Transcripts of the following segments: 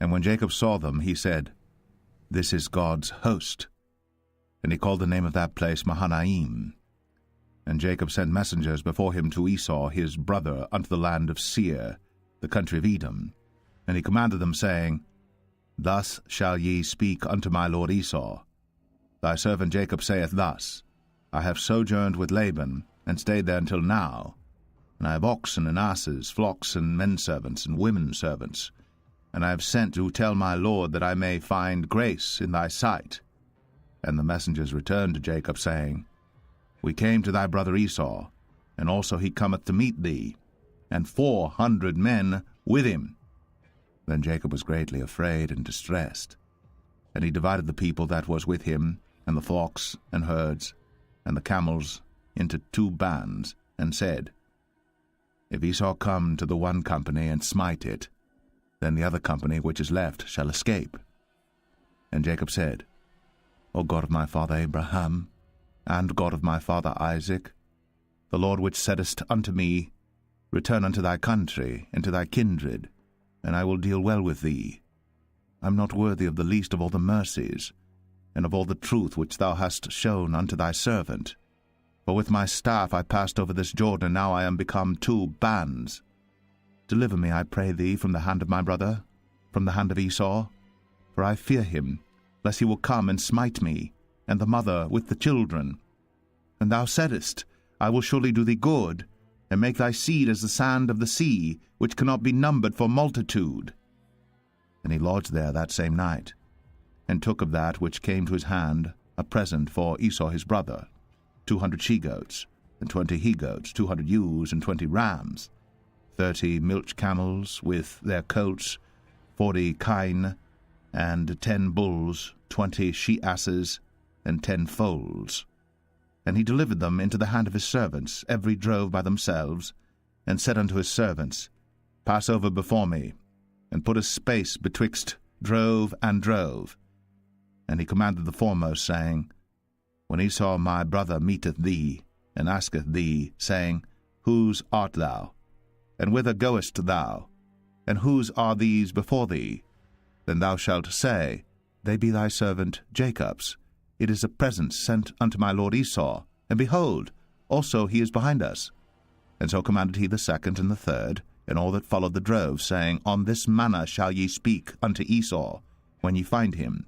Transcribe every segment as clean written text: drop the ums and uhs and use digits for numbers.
And when Jacob saw them, he said, This is God's host. And he called the name of that place Mahanaim. And Jacob sent messengers before him to Esau his brother unto the land of Seir, the country of Edom. And he commanded them, saying, Thus shall ye speak unto my lord Esau. Thy servant Jacob saith thus, I have sojourned with Laban, and stayed there until now. And I have oxen and asses, flocks and menservants and women servants. And I have sent to tell my lord that I may find grace in thy sight. And the messengers returned to Jacob, saying, We came to thy brother Esau, and also he cometh to meet thee, and 400 men with him. Then Jacob was greatly afraid and distressed. And he divided the people that was with him, and the flocks and herds, and the camels, into 2 bands, and said, If Esau come to the one company and smite it, then the other company which is left shall escape. And Jacob said, O God of my father Abraham, and God of my father Isaac, the Lord which saidest unto me, Return unto thy country, and to thy kindred, and I will deal well with thee. I am not worthy of the least of all the mercies, and of all the truth which thou hast shown unto thy servant. For with my staff I passed over this Jordan, and now I am become 2 bands. Deliver me, I pray thee, from the hand of my brother, from the hand of Esau, for I fear him, lest he will come and smite me, and the mother with the children. And thou saidest, I will surely do thee good, and make thy seed as the sand of the sea, which cannot be numbered for multitude. And he lodged there that same night, and took of that which came to his hand a present for Esau his brother, 200 she-goats, and 20 he-goats, 200 ewes, and 20 rams, 30 milch camels with their colts, 40 kine, and 10 bulls, 20 she-asses, and 10 foals. And he delivered them into the hand of his servants, every drove by themselves, and said unto his servants, Pass over before me, and put a space betwixt drove and drove. And he commanded the foremost, saying, When Esau my brother meeteth thee, and asketh thee, saying, Whose art thou? And whither goest thou? And whose are these before thee? Then thou shalt say, They be thy servant Jacob's. It is a present sent unto my lord Esau, and behold, also he is behind us. And so commanded he the second and the third, and all that followed the drove, saying, On this manner shall ye speak unto Esau, when ye find him.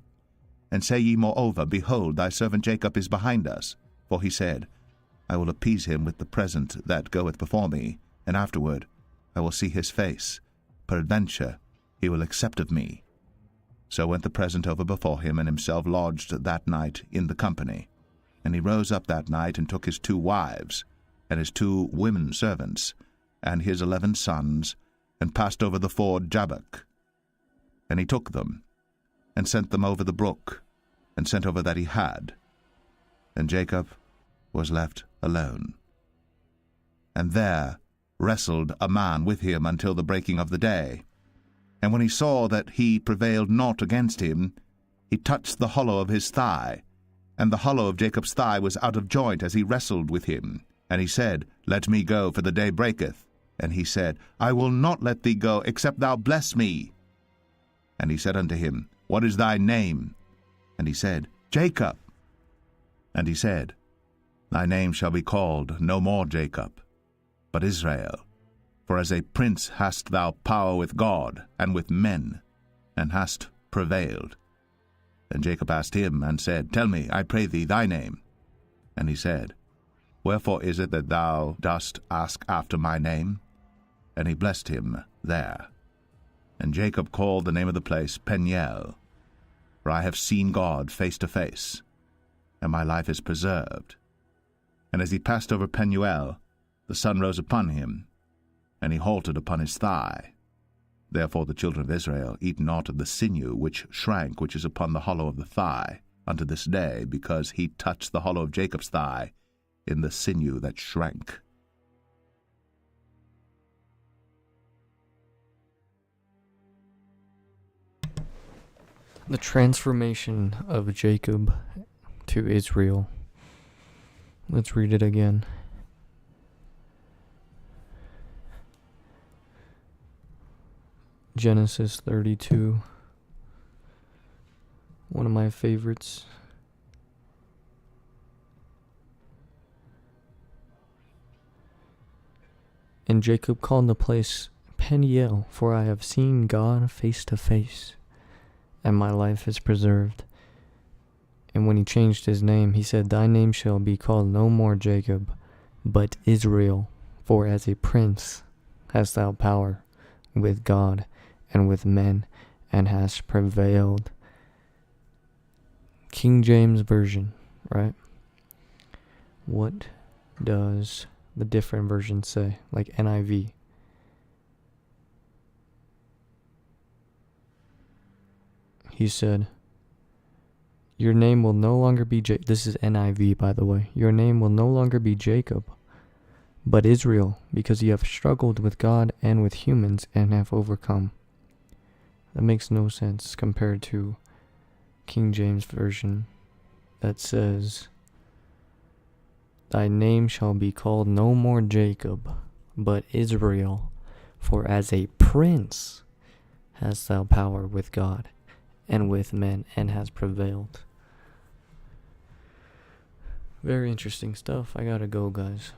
And say ye moreover, Behold, thy servant Jacob is behind us. For he said, I will appease him with the present that goeth before me, and afterward I will see his face. Peradventure he will accept of me. So went the present over before him, and himself lodged that night in the company. And he rose up that night, and took his 2 wives, and his 2 women servants, and his 11 sons, and passed over the ford Jabbok. And he took them, and sent them over the brook, and sent over that he had. And Jacob was left alone. And there wrestled a man with him until the breaking of the day. And when he saw that he prevailed not against him, he touched the hollow of his thigh, and the hollow of Jacob's thigh was out of joint as he wrestled with him. And he said, Let me go, for the day breaketh. And he said, I will not let thee go, except thou bless me. And he said unto him, What is thy name? And he said, Jacob. And he said, Thy name shall be called no more Jacob, but Israel. For as a prince hast thou power with God and with men, and hast prevailed. And Jacob asked him, and said, Tell me, I pray thee, thy name. And he said, Wherefore is it that thou dost ask after my name? And he blessed him there. And Jacob called the name of the place Peniel, for I have seen God face to face, and my life is preserved. And as he passed over Penuel, the sun rose upon him, and he halted upon his thigh. Therefore the children of Israel eat not of the sinew which shrank, which is upon the hollow of the thigh, unto this day, because he touched the hollow of Jacob's thigh in the sinew that shrank. The transformation of Jacob to Israel. Let's read it again. Genesis 32, One of my favorites. And Jacob called the place Peniel, for I have seen God face to face, and my life is preserved. And when he changed his name, he said, Thy name shall be called no more Jacob, but Israel, for as a prince hast thou power with God and with men, and hast prevailed. King James Version, right? What does the different versions say? Like NIV. He said, Your name will no longer be this is NIV, by the way. Your name will no longer be Jacob, but Israel, because you have struggled with God and with humans and have overcome. That makes no sense compared to King James Version that says, Thy name shall be called no more Jacob, but Israel, for as a prince hast thou power with God and with men, and has prevailed. Very interesting stuff. I gotta go, guys.